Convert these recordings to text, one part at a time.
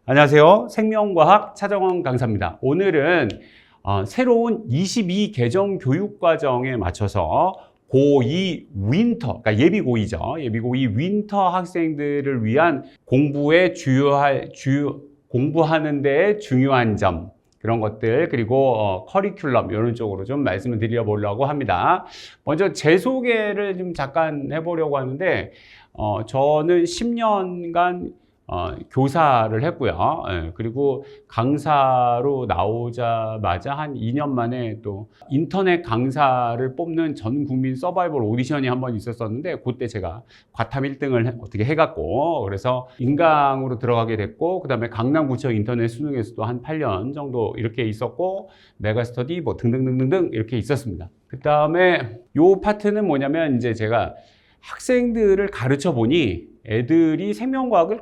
안녕하세요. 생명과학 차정원 강사입니다. 오늘은 새로운 22 개정 교육과정에 맞춰서 고2 윈터, 그러니까 예비 고2죠. 예비 고2 윈터 학생들을 위한 공부하는 데에 중요한 점, 그런 것들, 그리고 커리큘럼 이런 쪽으로 좀 말씀을 드려보려고 합니다. 먼저 제 소개를 좀 잠깐 해보려고 하는데 저는 10년간 교사를 했고요. 그리고 강사로 나오자마자 한 2년 만에 또 인터넷 강사를 뽑는 전 국민 서바이벌 오디션이 한번 있었었는데, 그때 제가 과탐 1등을 어떻게 해갖고, 그래서 인강으로 들어가게 됐고, 그 다음에 강남구청 인터넷 수능에서도 한 8년 정도 이렇게 있었고, 메가스터디 뭐 등등등등등 이렇게 있었습니다. 그 다음에 요 파트는 뭐냐면, 이제 제가 학생들을 가르쳐 보니 애들이 생명과학을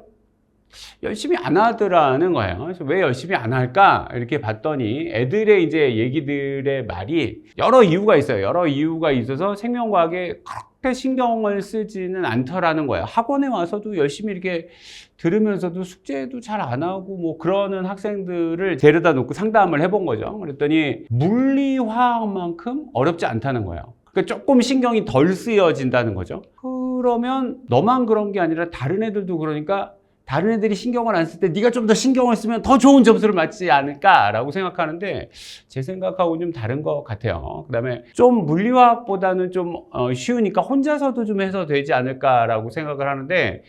열심히 안 하더라는 거예요. 그래서 왜 열심히 안 할까? 이렇게 봤더니 애들의 이제 얘기들의 말이 여러 이유가 있어요. 여러 이유가 있어서 생명과학에 그렇게 신경을 쓰지는 않더라는 거예요. 학원에 와서도 열심히 이렇게 들으면서도 숙제도 잘 안 하고 뭐 그러는 학생들을 데려다 놓고 상담을 해본 거죠. 그랬더니 물리화학만큼 어렵지 않다는 거예요. 그러니까 조금 신경이 덜 쓰여진다는 거죠. 그러면 너만 그런 게 아니라 다른 애들도 그러니까 다른 애들이 신경을 안 쓸 때 네가 좀 더 신경을 쓰면 더 좋은 점수를 맞지 않을까라고 생각하는데, 제 생각하고는 좀 다른 것 같아요. 그 다음에 좀 물리화학보다는 좀 쉬우니까 혼자서도 좀 해서 되지 않을까라고 생각을 하는데,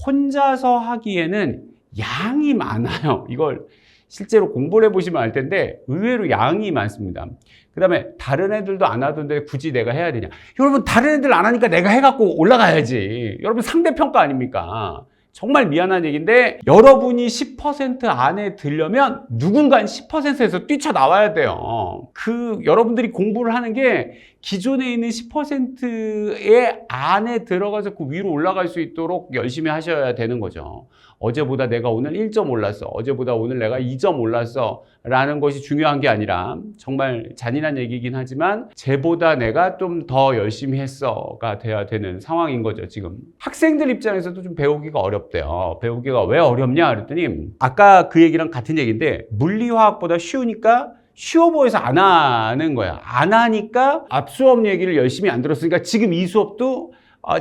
혼자서 하기에는 양이 많아요. 이걸 실제로 공부를 해보시면 알 텐데 의외로 양이 많습니다. 그 다음에 다른 애들도 안 하던데 굳이 내가 해야 되냐? 여러분, 다른 애들 안 하니까 내가 해갖고 올라가야지. 여러분, 상대평가 아닙니까? 정말 미안한 얘기인데, 여러분이 10% 안에 들려면 누군가는 10%에서 뛰쳐나와야 돼요. 여러분들이 공부를 하는 게 기존에 있는 10%의 안에 들어가서 그 위로 올라갈 수 있도록 열심히 하셔야 되는 거죠. 어제보다 내가 오늘 1점 올랐어. 어제보다 오늘 내가 2점 올랐어. 라는 것이 중요한 게 아니라, 정말 잔인한 얘기긴 하지만 쟤보다 내가 좀 더 열심히 했어가 돼야 되는 상황인 거죠. 지금 학생들 입장에서도 좀 배우기가 어렵대요. 배우기가 왜 어렵냐 그랬더니, 아까 그 얘기랑 같은 얘기인데, 물리화학보다 쉬우니까 쉬워 보여서 안 하는 거야. 안 하니까 앞 수업 얘기를 열심히 안 들었으니까 지금 이 수업도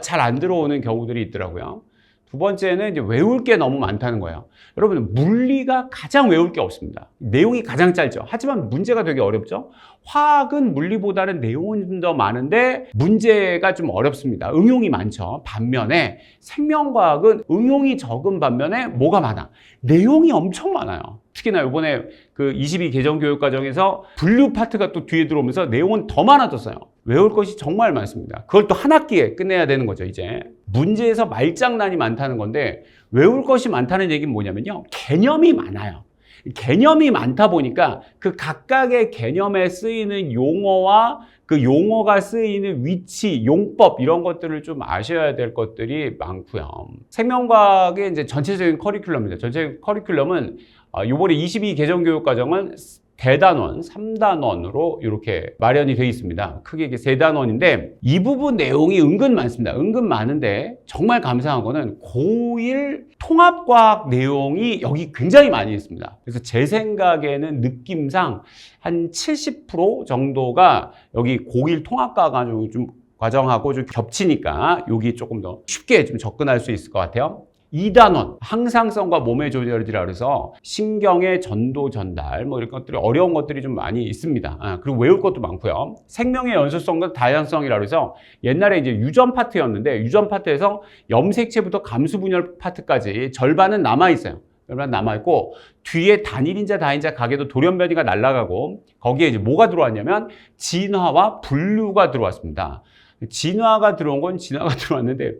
잘 안 들어오는 경우들이 있더라고요. 두 번째는 이제 외울 게 너무 많다는 거예요. 여러분, 물리가 가장 외울 게 없습니다. 내용이 가장 짧죠. 하지만 문제가 되게 어렵죠. 화학은 물리보다는 내용은 좀 더 많은데 문제가 좀 어렵습니다. 응용이 많죠. 반면에 생명과학은 응용이 적은 반면에 뭐가 많아? 내용이 엄청 많아요. 특히나 이번에 그 22 개정 교육 과정에서 분류 파트가 또 뒤에 들어오면서 내용은 더 많아졌어요. 외울 것이 정말 많습니다. 그걸 또 한 학기에 끝내야 되는 거죠. 이제 문제에서 말장난이 많다는 건데, 외울 것이 많다는 얘기는 뭐냐면요, 개념이 많아요. 개념이 많다 보니까 그 각각의 개념에 쓰이는 용어와 그 용어가 쓰이는 위치, 용법, 이런 것들을 좀 아셔야 될 것들이 많고요. 생명과학의 이제 전체적인 커리큘럼입니다. 전체 커리큘럼은 이번에 22 개정 교육 과정은 대단원, 3단원으로 이렇게 마련이 되어 있습니다. 크게 이게 3단원인데 이 부분 내용이 은근 많습니다. 은근 많은데 정말 감사한 거는 고1 통합과학 내용이 여기 굉장히 많이 있습니다. 그래서 제 생각에는 느낌상 한 70% 정도가 여기 고1 통합과학하고 좀 과정하고 좀 겹치니까 여기 조금 더 쉽게 좀 접근할 수 있을 것 같아요. 2단원, 항상성과 몸의 조절이라 그래서 신경의 전도 전달, 뭐 이런 것들이 어려운 것들이 좀 많이 있습니다. 그리고 외울 것도 많고요. 생명의 연소성과 다양성이라 그래서 옛날에 이제 유전 파트였는데, 유전 파트에서 염색체부터 감수 분열 파트까지 절반은 남아있어요. 절반 남아있고, 뒤에 단일인자, 다인자 가게도 돌연변이가 날아가고, 거기에 이제 뭐가 들어왔냐면 진화와 분류가 들어왔습니다. 진화가 들어온 건 진화가 들어왔는데,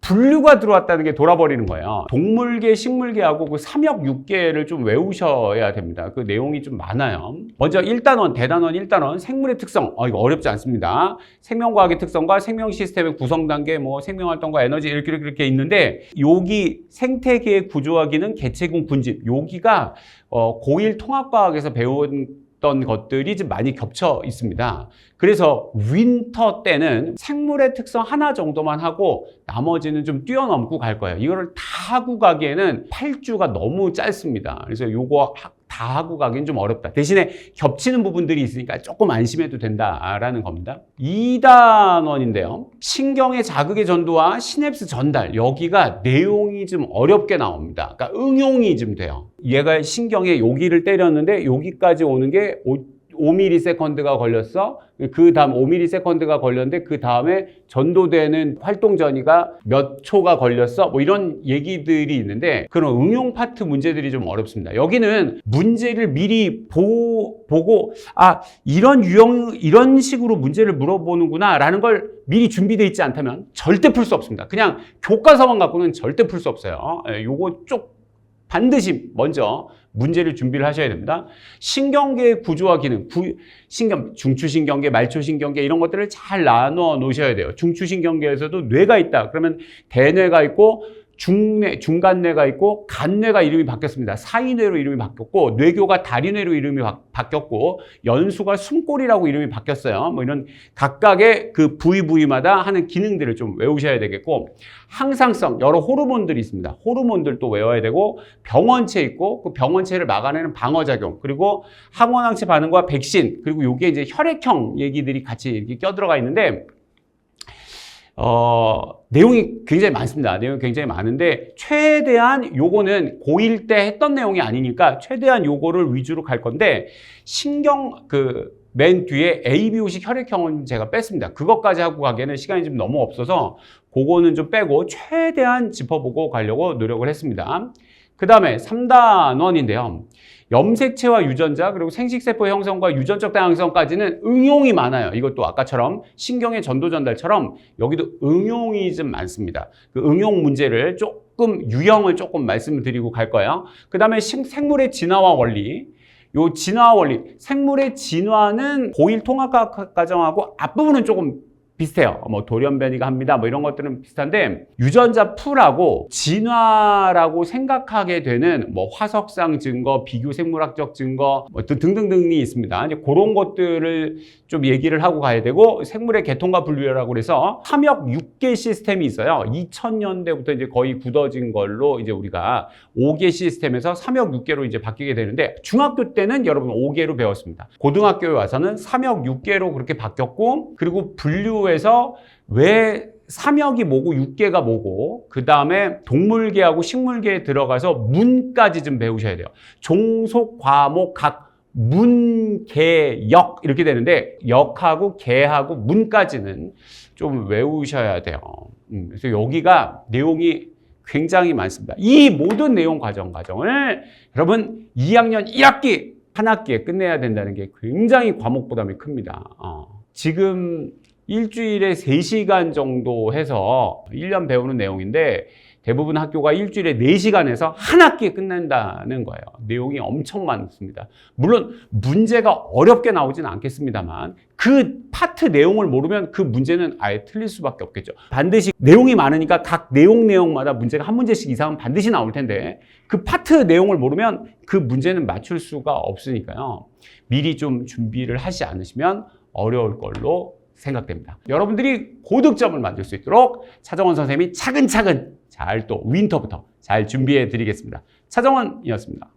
분류가 들어왔다는 게 돌아버리는 거예요. 동물계, 식물계하고 그 3역 6계를 좀 외우셔야 됩니다. 그 내용이 좀 많아요. 먼저 1단원, 대단원 1단원, 생물의 특성. 이거 어렵지 않습니다. 생명과학의 특성과 생명 시스템의 구성 단계, 뭐 생명활동과 에너지 이렇게 있는데, 여기 생태계의 구조와 기능, 개체군 군집, 여기가 고1 통합과학에서 배운 했던 것들이 좀 많이 겹쳐 있습니다. 그래서 윈터 때는 생물의 특성 하나 정도만 하고 나머지는 좀 뛰어넘고 갈 거예요. 이거를 다 하고 가기에는 8주가 너무 짧습니다. 그래서 요거 다 하고 가기는 좀 어렵다. 대신에 겹치는 부분들이 있으니까 조금 안심해도 된다라는 겁니다. 2단원인데요. 신경의 자극의 전도와 시냅스 전달. 여기가 내용이 좀 어렵게 나옵니다. 그러니까 응용이 좀 돼요. 얘가 신경에 여기를 때렸는데 여기까지 오는 게 5ms가 걸렸어. 그 다음 5ms가 걸렸는데 그 다음에 전도되는 활동 전이가 몇 초가 걸렸어. 뭐 이런 얘기들이 있는데 그런 응용 파트 문제들이 좀 어렵습니다. 여기는 문제를 미리 보고 이런 식으로 문제를 물어보는구나 라는 걸 미리 준비되어 있지 않다면 절대 풀 수 없습니다. 그냥 교과서만 갖고는 절대 풀 수 없어요. 요거 반드시 먼저 문제를 준비를 하셔야 됩니다. 신경계의 구조와 기능, 중추신경계, 말초신경계 이런 것들을 잘 나눠 놓으셔야 돼요. 중추신경계에서도 뇌가 있다. 그러면 대뇌가 있고 중간뇌가 있고 간뇌가 이름이 바뀌었습니다. 사이뇌로 이름이 바뀌었고 뇌교가 다리뇌로 이름이 바뀌었고 연수가 숨골이라고 이름이 바뀌었어요. 뭐 이런 각각의 그 부위마다 하는 기능들을 좀 외우셔야 되겠고 항상성 여러 호르몬들이 있습니다. 호르몬들도 외워야 되고 병원체 있고 그 병원체를 막아내는 방어작용 그리고 항원항체 반응과 백신 그리고 요게 이제 혈액형 얘기들이 같이 이렇게 껴들어가 있는데 내용이 굉장히 많습니다. 내용이 굉장히 많은데 최대한 요거는 고1 때 했던 내용이 아니니까 최대한 요거를 위주로 갈 건데 맨 뒤에 ABO식 혈액형은 제가 뺐습니다. 그것까지 하고 가기에는 시간이 좀 너무 없어서 그거는 좀 빼고 최대한 짚어보고 가려고 노력을 했습니다. 그 다음에 3단원인데요. 염색체와 유전자 그리고 생식세포 형성과 유전적 다양성까지는 응용이 많아요. 이것도 아까처럼 신경의 전도 전달처럼 여기도 응용이 좀 많습니다. 그 응용 문제를 유형을 조금 말씀드리고 갈 거예요. 그 다음에 생물의 진화와 원리. 요 진화와 원리. 생물의 진화는 고1 통합과학 과정하고 앞부분은 조금 비슷해요. 뭐 돌연변이가 합니다. 뭐 이런 것들은 비슷한데 유전자 풀하고 진화라고 생각하게 되는 뭐 화석상 증거, 비교 생물학적 증거 뭐 등등등이 있습니다. 이제 그런 것들을 좀 얘기를 하고 가야 되고 생물의 계통과 분류라고 그래서 삼역 6개 시스템이 있어요. 2000년대부터 이제 거의 굳어진 걸로 이제 우리가 5개 시스템에서 삼역 6개로 이제 바뀌게 되는데 중학교 때는 여러분 5개로 배웠습니다. 고등학교에 와서는 삼역 6개로 그렇게 바뀌었고 그리고 분류에서 왜 삼역이 뭐고 6개가 뭐고 그 다음에 동물계하고 식물계에 들어가서 문까지 좀 배우셔야 돼요. 종속, 과목, 각 문, 계, 역 이렇게 되는데 역하고 계하고 문까지는 좀 외우셔야 돼요. 그래서 여기가 내용이 굉장히 많습니다. 이 모든 내용 과정을 여러분 2학년 1학기 한 학기에 끝내야 된다는 게 굉장히 과목 부담이 큽니다. 지금 일주일에 3시간 정도 해서 1년 배우는 내용인데 대부분 학교가 일주일에 4시간 해서 한 학기에 끝낸다는 거예요. 내용이 엄청 많습니다. 물론 문제가 어렵게 나오진 않겠습니다만 그 파트 내용을 모르면 그 문제는 아예 틀릴 수밖에 없겠죠. 반드시 내용이 많으니까 각 내용마다 문제가 한 문제씩 이상은 반드시 나올 텐데 그 파트 내용을 모르면 그 문제는 맞출 수가 없으니까요. 미리 좀 준비를 하지 않으시면 어려울 걸로 생각됩니다. 여러분들이 고득점을 만들 수 있도록 차정원 선생님이 차근차근 잘 또 윈터부터 잘 준비해 드리겠습니다. 차정원이었습니다.